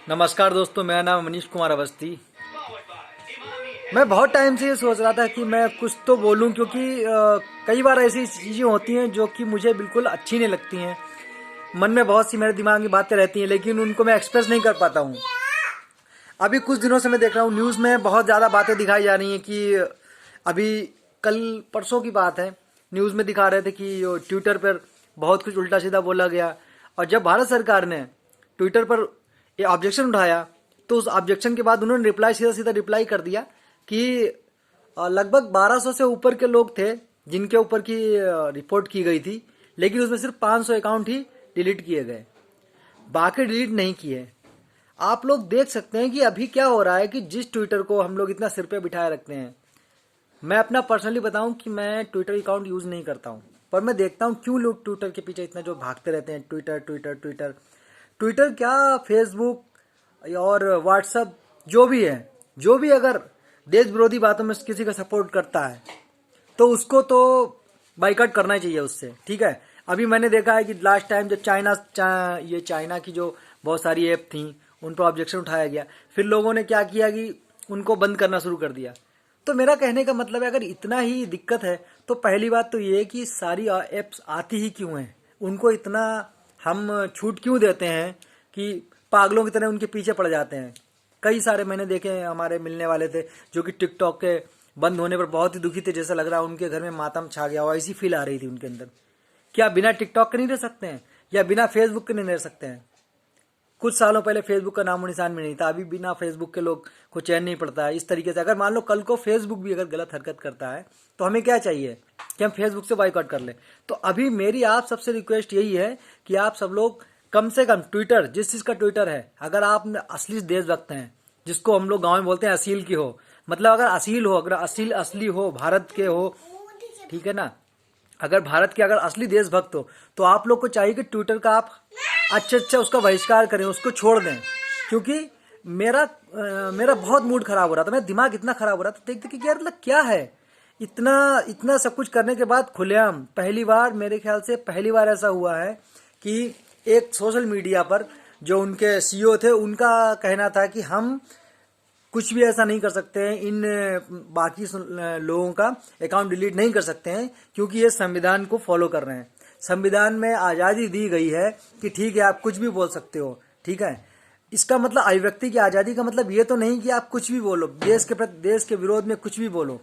नमस्कार दोस्तों, मेरा नाम मनीष कुमार अवस्थी। मैं बहुत टाइम से ये सोच रहा था कि मैं कुछ तो बोलूं, क्योंकि कई बार ऐसी चीज़ें होती हैं जो कि मुझे बिल्कुल अच्छी नहीं लगती हैं। मन में बहुत सी मेरे दिमाग में बातें रहती हैं, लेकिन उनको मैं एक्सप्रेस नहीं कर पाता हूँ। अभी कुछ दिनों से मैं देख रहा हूँ न्यूज़ में बहुत ज़्यादा बातें दिखाई जा रही हैं कि अभी कल परसों की बात है, न्यूज़ में दिखा रहे थे कि ट्विटर पर बहुत कुछ उल्टा सीधा बोला गया। और जब भारत सरकार ने ट्विटर पर ये ऑब्जेक्शन उठाया, तो उस ऑब्जेक्शन के बाद उन्होंने सीधा सीधा रिप्लाई कर दिया कि लगभग 1200 से ऊपर के लोग थे जिनके ऊपर की रिपोर्ट की गई थी, लेकिन उसमें सिर्फ 500 अकाउंट ही डिलीट किए गए, बाकी डिलीट नहीं किए। आप लोग देख सकते हैं कि अभी क्या हो रहा है कि जिस ट्विटर को हम लोग इतना सिर पे बिठाए रखते हैं। मैं अपना पर्सनली बताऊं कि मैं ट्विटर अकाउंट यूज नहीं करता हूं, पर मैं देखता हूं क्यों लोग ट्विटर के पीछे इतना जो भागते रहते हैं। ट्विटर ट्विटर ट्विटर ट्विटर क्या, फेसबुक और व्हाट्सअप जो भी अगर देश विरोधी बातों में किसी का सपोर्ट करता है तो उसको तो बाइकआउट करना ही चाहिए उससे, ठीक है। अभी मैंने देखा है कि लास्ट टाइम जब चाइना की जो बहुत सारी ऐप थी उन पर ऑब्जेक्शन उठाया गया, फिर लोगों ने क्या किया कि उनको बंद करना शुरू कर दिया। तो मेरा कहने का मतलब है, अगर इतना ही दिक्कत है तो पहली बात तो ये है कि सारी ऐप्स आती ही क्यों हैं, उनको इतना हम छूट क्यों देते हैं कि पागलों की तरह उनके पीछे पड़ जाते हैं। कई सारे मैंने देखे हैं, हमारे मिलने वाले थे जो कि टिकटॉक के बंद होने पर बहुत ही दुखी थे, जैसा लग रहा है उनके घर में मातम छा गया हो, ऐसी फील आ रही थी उनके अंदर। क्या बिना टिकटॉक के नहीं रह सकते हैं, या बिना फेसबुक के नहीं रह सकते हैं? कुछ सालों पहले फेसबुक का नामो निशान भी नहीं था, अभी बिना फेसबुक के लोग को चैन नहीं पड़ता है। इस तरीके से अगर मान लो कल को फेसबुक भी अगर गलत हरकत करता है तो हमें क्या चाहिए कि हम फेसबुक से बाइकआउट कर लें। तो अभी मेरी आप सबसे रिक्वेस्ट यही है कि आप सब लोग कम से कम ट्विटर, जिस चीज का ट्विटर है, अगर आप असली देशभक्त हैं, जिसको हम लोग गाँव में बोलते हैं असील की हो, मतलब अगर असील हो, अगर असली हो, भारत के हो, ठीक है ना, अगर भारत के अगर असली देशभक्त हो तो आप लोग को चाहिए कि ट्विटर का आप अच्छे उसका बहिष्कार करें, उसको छोड़ दें। क्योंकि मेरा बहुत मूड खराब हो रहा था, मेरा दिमाग इतना खराब हो रहा था देख देख कि यार मतलब क्या है, इतना इतना सब कुछ करने के बाद खुलेआम पहली बार, मेरे ख्याल से पहली बार ऐसा हुआ है कि एक सोशल मीडिया पर जो उनके सीईओ थे उनका कहना था कि हम कुछ भी ऐसा नहीं कर सकते हैं, इन बाकी लोगों का अकाउंट डिलीट नहीं कर सकते हैं, क्योंकि ये संविधान को फॉलो कर रहे हैं। संविधान में आज़ादी दी गई है कि ठीक है आप कुछ भी बोल सकते हो, ठीक है। इसका मतलब अभिव्यक्ति की आज़ादी का मतलब ये तो नहीं कि आप कुछ भी बोलो, देश के प्रति, देश के विरोध में कुछ भी बोलो।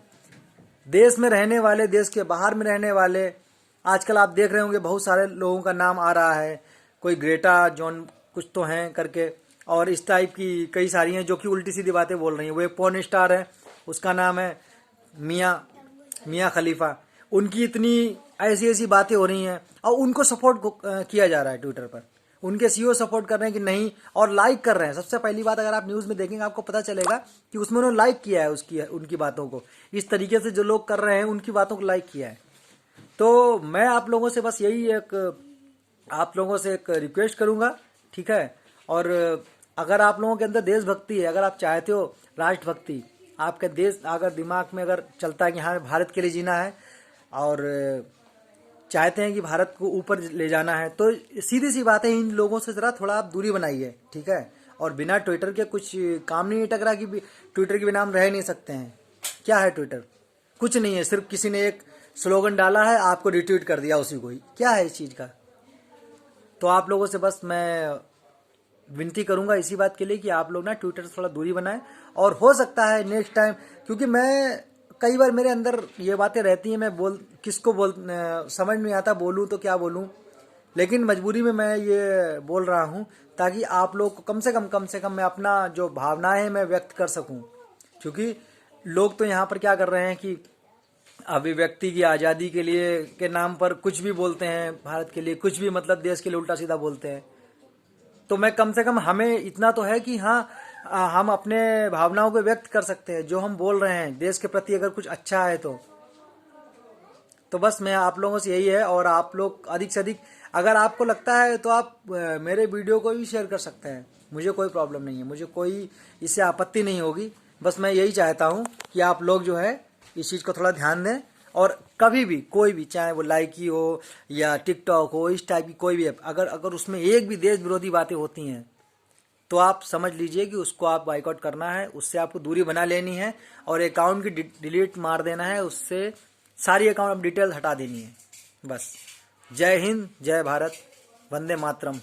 देश में रहने वाले, देश के बाहर में रहने वाले, आजकल आप देख रहे होंगे बहुत सारे लोगों का नाम आ रहा है, कोई ग्रेटा जॉन कुछ तो हैं करके, और इस टाइप की कई सारी हैं जो कि उल्टी सीधी बातें बोल रही हैं। वो एक पॉर्न स्टार है, उसका नाम है मियाँ खलीफा। उनकी इतनी ऐसी ऐसी बातें हो रही हैं और उनको सपोर्ट किया जा रहा है ट्विटर पर। उनके सीईओ सपोर्ट कर रहे हैं कि नहीं, और लाइक कर रहे हैं। सबसे पहली बात, अगर आप न्यूज़ में देखेंगे आपको पता चलेगा कि उसमें उन्होंने लाइक किया है उनकी बातों को। इस तरीके से जो लोग कर रहे हैं उनकी बातों को लाइक किया है। तो मैं आप लोगों से बस यही आप लोगों से एक रिक्वेस्ट करूंगा, ठीक है। और अगर आप लोगों के अंदर देशभक्ति है, अगर आप चाहते हो राष्ट्रभक्ति, आपके देश अगर दिमाग में अगर चलता है कि हाँ भारत के लिए जीना है और चाहते हैं कि भारत को ऊपर ले जाना है, तो सीधी सी बात है, इन लोगों से जरा थोड़ा आप दूरी बनाइए, ठीक है। और बिना ट्विटर के कुछ काम नहीं टकरा कि ट्विटर के बिना हम रह नहीं सकते हैं। क्या है ट्विटर? कुछ नहीं है, सिर्फ किसी ने एक स्लोगन डाला है, आपको रिट्वीट कर दिया उसी को ही। क्या है इस चीज़ का? तो आप लोगों से बस मैं विनती करूंगा इसी बात के लिए कि आप लोग ना ट्विटर से थोड़ा दूरी बनाएं। और हो सकता है नेक्स्ट टाइम, क्योंकि मैं कई बार मेरे अंदर ये बातें रहती हैं, मैं समझ नहीं आता बोलूं तो क्या बोलूं, लेकिन मजबूरी में मैं ये बोल रहा हूं ताकि आप लोग को कम से कम मैं अपना जो भावनाएं हैं मैं व्यक्त कर सकूं। क्योंकि लोग तो यहाँ पर क्या कर रहे हैं कि अभिव्यक्ति की आज़ादी के लिए के नाम पर कुछ भी बोलते हैं, भारत के लिए कुछ भी, मतलब देश के लिए उल्टा सीधा बोलते हैं। तो मैं कम से कम, हमें इतना तो है कि हाँ हम अपने भावनाओं को व्यक्त कर सकते हैं, जो हम बोल रहे हैं देश के प्रति अगर कुछ अच्छा है तो बस मैं आप लोगों से यही है। और आप लोग अधिक से अधिक, अगर आपको लगता है तो आप मेरे वीडियो को भी शेयर कर सकते हैं, मुझे कोई प्रॉब्लम नहीं है, मुझे कोई इससे आपत्ति नहीं होगी। बस मैं यही चाहता हूँ कि आप लोग जो है इस चीज़ को थोड़ा ध्यान दें। और कभी भी कोई भी, चाहे वो लाइकी हो या टिकटॉक हो, इस टाइप की कोई भी ऐप, अगर उसमें एक भी देश विरोधी बातें होती हैं तो आप समझ लीजिए कि उसको आप बाइकआउट करना है, उससे आपको दूरी बना लेनी है और अकाउंट की डिलीट मार देना है, उससे सारी अकाउंट डिटेल हटा देनी है बस। जय हिंद, जय भारत, वंदे मातरम।